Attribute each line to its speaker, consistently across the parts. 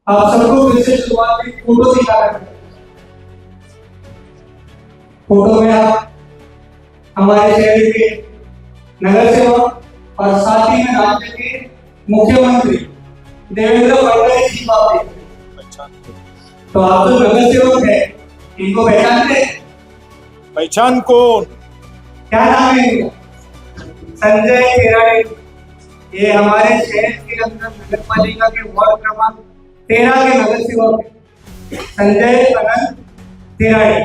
Speaker 1: आप सबको फिर से शुरुआत में फोटो दिखा रहे हैं। फोटो में आप हमारे शहर के नगर सेवक और साथ ही में राज्य के मुख्यमंत्री देवेंद्र फडणवीस जी को आप देखते हैं। तो आप जो नगर सेवक है इनको पहचानते हैं?
Speaker 2: पहचान कौन?
Speaker 1: क्या नाम है इनका? संजय तिराड़ी। ये हमारे शहर के अंदर नगर पालिका के वार्ड क्रमांक 13 के नगर सेवक है, संजय अनंत तिराड़ी।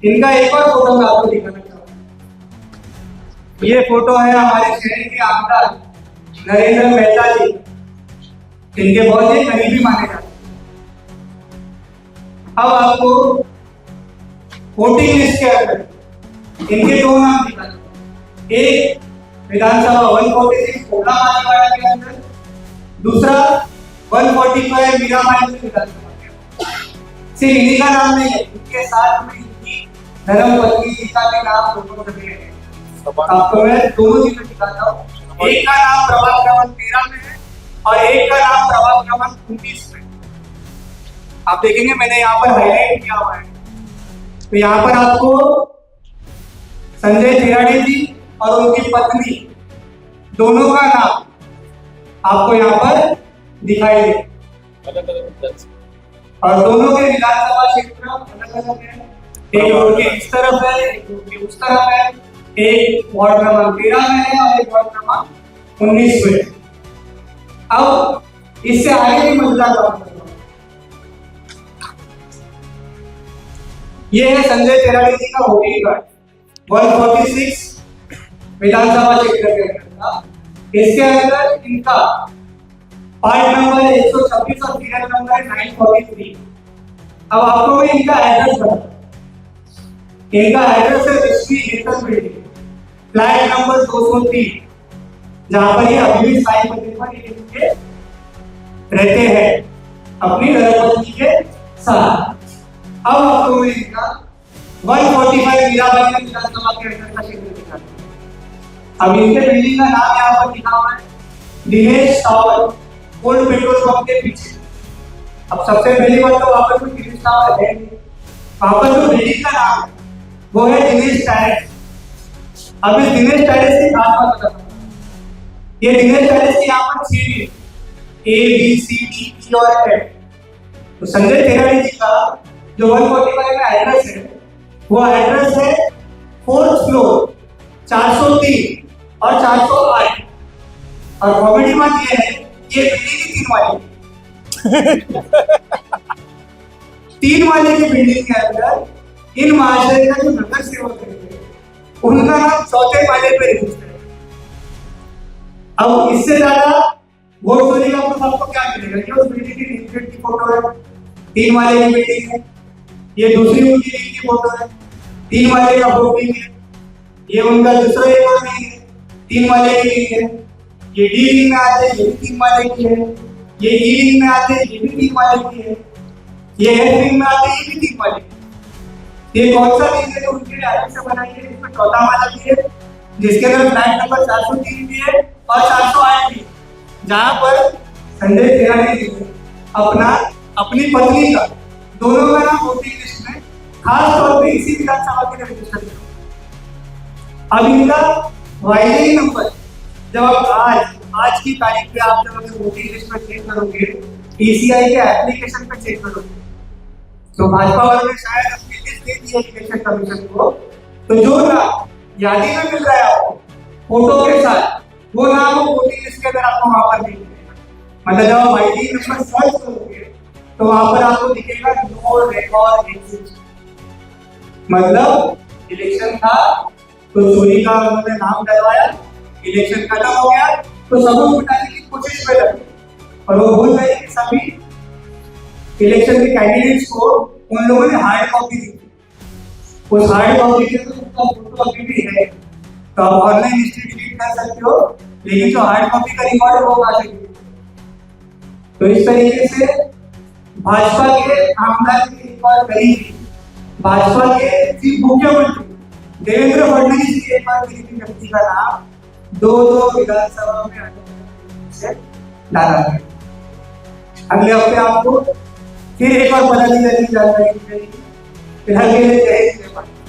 Speaker 1: इनका एक और फोटो मैं आपको दिखाना चाहूंगा। ये फोटो है हमारे शहर के आमदार नरेंद्र मेहता जी, इनके बहुत ही करीबी माने जाते हैं। अब आपको वोटिंग लिस्ट के अंदर इनके दो नाम दिखाना, एक विधानसभा 146 कोला मालीवाड़ा के अंदर, दूसरा 145 मीराबाई विधानसभा के अंदर। सिर्फ इन्हीं का नाम नहीं है, इनके साथ में इनकी धर्मपत्नी जी का भी नाम दोनों जगह है। आपको मैं दोनों चीजें दिखाता हूँ। एक का नाम प्रभाग क्रमांक 13 में है और एक का नाम प्रभाग क्रमांक 19 में। आप देखेंगे मैंने यहाँ पर हाईलाइट किया हुआ है, तो यहाँ पर आपको संजय तिराड़ी जी और उनकी पत्नी दोनों का नाम आपको यहाँ पर दिखाई दे, और दोनों के विधानसभा क्षेत्र अलग अलग है। एक रोड के इस तरफ है, एक रोड के उस तरफ है, एक वार्ड क्रमांक 13 में है और एक वार्ड क्रमांक 19 में। अब इससे आगे भी मजेदार बात करूंगा। ये है संजय तिराड़ी जी का वोटिंग कार्ड 146 विधानसभा क्षेत्र के अंदर। इसके अंदर इनका पार्ट नंबर 126 और सीरियल नंबर 943। अब आपको मैं इनका एड्रेस बताऊं। इनका एड्रेस है ऋषि हेतल बिल्डिंग, फ्लैट नंबर 203, जहां पर ये अभी भी साई मंदिर पर इनके रहते हैं अपनी धर्मपत्नी के साथ। अब आपको मैं इनका 145 मीराबाई विधानसभा के अंदर का क्षेत्र दिखाता हूं। अब इनके बिल्डिंग का नाम यहाँ पर लिखा हुआ है Dinesh tower, old petrol pump के पीछे। अब सबसे पहली बात तो वहां पर कोई दिनेश टावर है नहीं, वहां पर जो बिल्डिंग का नाम है वो है दिनेश टैरेस। अब इस दिनेश टैरेस की खास बात बताता हूं। ये दिनेश टैरेस की यहाँ पर सीढ़ी A B C D E और F। तो संजय तिराड़ी जी का जो 145 का एड्रेस है वो एड्रेस है 4th फ्लोर 403 और 408। और कॉमेडी बात ये है ये बिल्डिंग की 3 वाली 3 वाले की बिल्डिंग के अंदर इन महाशय का जो नगर सेवक है उनका नाम 4थे वाले पे रजिस्टर है। अब इससे ज्यादा वोट चोरी का प्रूफ आपको क्या मिलेगा? ये उस बिल्डिंग की नेमप्लेट की फोटो है, 3 वाले की बिल्डिंग है। ये दूसरी उनकी टीम की फोटो है, 3 वाले का वोटिंग है। ये उनका दूसरा एक और टीम है, 3 वाले की टीम है। ये डी टीम में आते हैं, ये भी 3 वाले की है। ये ई टीम में आते हैं, ये भी 3 वाले की है। ये एफ टीम में आते हैं, ये भी 3 वाले की। ये कौन सा टीम है जो उनके अलग से बनाई है? इसमें चौथा वाला भी है जिसके अंदर फ्लैट नंबर 403 भी है और 408 भी, जहां पर संजय तिराड़ी जी अपनी पत्नी का दोनों का नाम वोटिंग लिस्ट में खास तौर पे इसी विधानसभा के लिए रजिस्टर किया। अब इनका वाइलिंग नंबर जब आप आज की तारीख पे आप जब अपने वोटिंग लिस्ट में चेक करोगे, ईसीआई के एप्लीकेशन पे चेक करोगे, तो भाजपा वालों ने शायद अपनी लिस्ट दे दी है इलेक्शन कमीशन को, तो जो नाम यादी में मिल रहा है आपको फोटो के साथ, वो नाम वोटिंग लिस्ट के अंदर आपको वहां पर नहीं मिलेगा। मतलब जब आप वाइलिंग नंबर सर्च करोगे तो वहां पर आपको दिखेगा नो रिकॉर्ड एग्जिस्ट। मतलब इलेक्शन था तो चोरी का उन्होंने नाम डलवाया, इलेक्शन खत्म हो गया तो सबूत मिटाने की कोशिश में लगे, और वो भूल गए कि सभी इलेक्शन के कैंडिडेट्स को उन लोगों ने हार्ड कॉपी दी। उस हार्ड कॉपी के तो उनका फोटो अभी भी है, तो आप ऑनलाइन हिस्ट्री डिलीट कर सकते हो, लेकिन जो हार्ड कॉपी का रिकॉर्ड है वो कहाँ से? तो इस तरीके से भाजपा के आमदार के एक बार करीबी, भाजपा के चीफ मुख्यमंत्री देवेंद्र फडणवीस की एक बार करीबी व्यक्ति का नाम 2 विधानसभा में से डाला गया। अगले हफ्ते आपको फिर एक और पदाधिकारी की जानकारी दी जाएगी। फिलहाल के लिए जय हिंद, जय भारत।